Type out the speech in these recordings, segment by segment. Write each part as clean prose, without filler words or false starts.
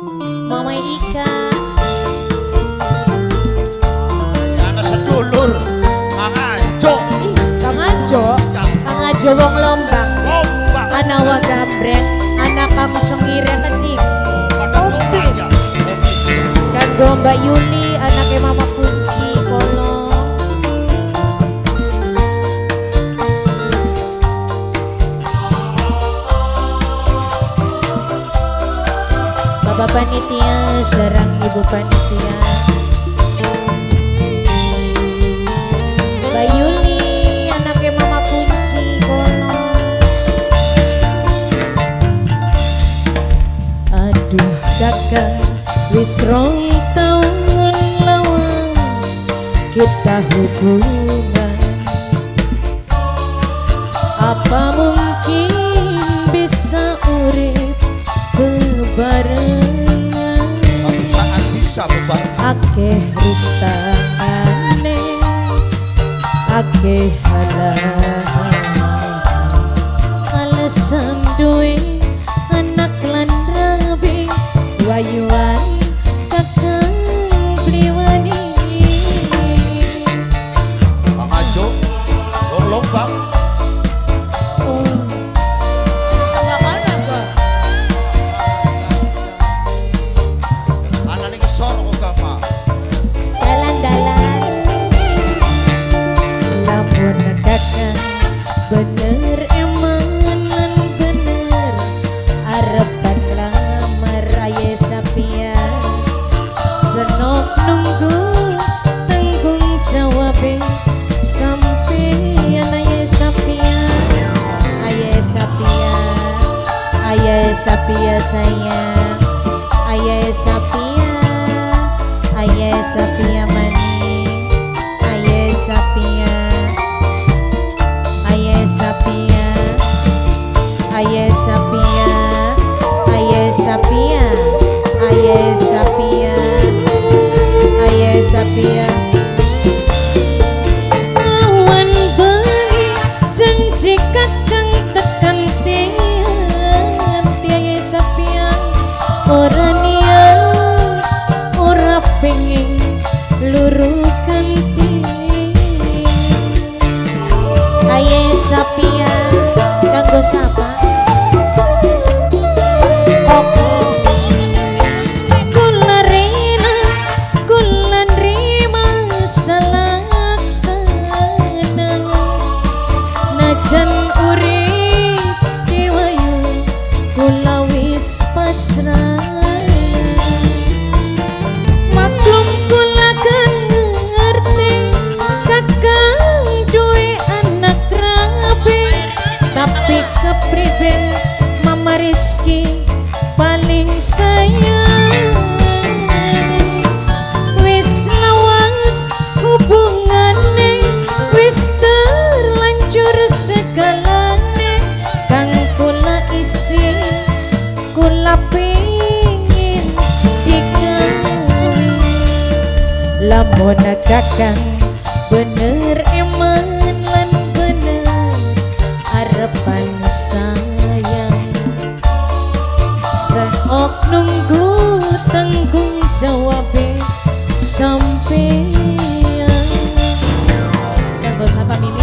Mama Ika. Anak sedulur Kang Ajo. Kang Ajo. Kang Ajo wong Lombang. Anak Wagambreng, anak Kang Sengire Kening. Kanggo Mbak Yuli, anaknya Mama Kunci Kolong. Bapak Panitia, sareng Ibu Panitia. Mbak Yuli, anaknya Mama Kunci Kolong. Aduh kakak, wis rong tahun lawas kita hubungan. Apa mungkin bisa urip bebarengan? Suatu saat bisa bebarengan. Akeh rintanganne, akeh halangan. Alasan duwe anak lan rabi, wayuan kakang bliwani. Kang Ajo, wong Lombang. Anane ngesor kok Kang. Dalan-dalan lamun kakang bener emanan bener arepan lamar aye sapian senok nunggu tanggung jawabe sampeyan aye sapian sayang aye sapia maning aye sapia awan bengi janji kakang tekan tiang aye sapia ora niat ora pengen luru kanti aye sapia kanggo sapa kula rela kula nrima salaksana najan urip dewayu kula wis pasrah. Maklum kula kan ngerti kakang duwe anak rabi, tapi kepriben Mama Rizky paling sayang. Wis lawas hubungane, wis terlanjur segalane, kang kula isi kula pengin dikawin. Lamun kakang bener eman lan bener arepan sayang, seok nunggu tanggung jawabe sampeyan. Kanggo sapa Mimi?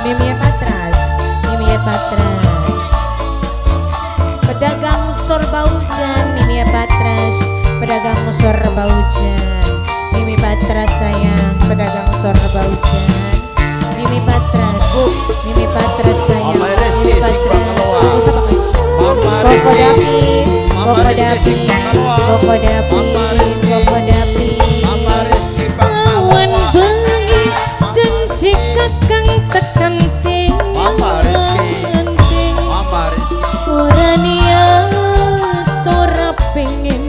Mimi Patras. Pedagang sorba hujan, Mimi Patras. Pedagang sorba hujan, Mimi Patras sayang. Pedagang sorba hujan, Mimi Patras. Mimi Patras sayang. Mimi Patras. Mama Koko Rizky. Dapi. Mama Rizky Awan bengi janji kakang tekan ting. Mama Rizky. Ora niat ora pengen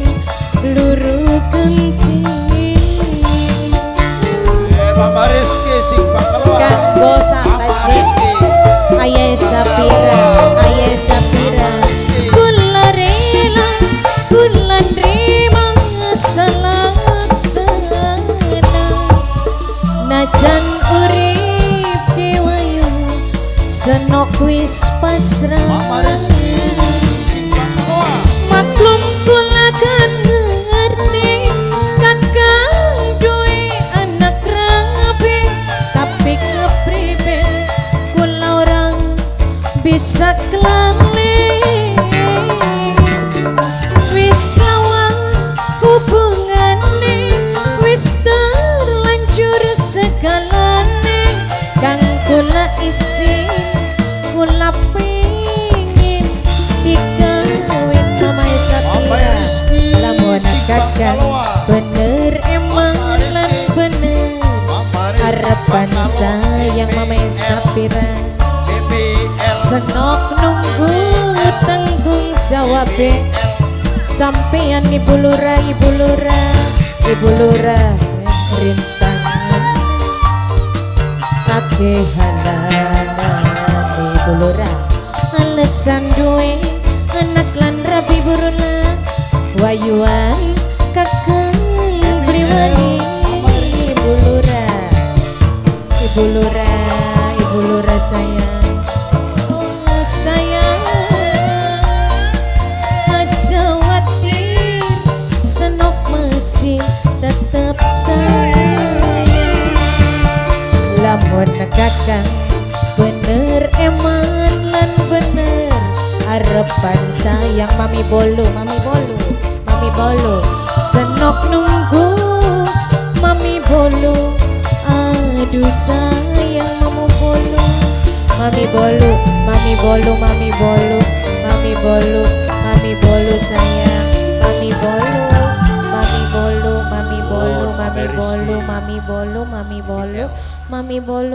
luru kenting. Mama Rizky sing keluar. Kanggo sapa sih? Aye sapira. Kula rela kula nrima senok nunggu tanggung jawab sampean ibu lurah rintangan kakehanan ibu lurah alasan duwe anak lan rabi buruna wayuan kakang priwani ibu lurah sayang sayang aja khawatir senok masih tetap sayang lamun kakang bener eman lan bener harapan sayang mami bolu senok nunggu mami bolu aduh sayang mami bolu sayang mami bolu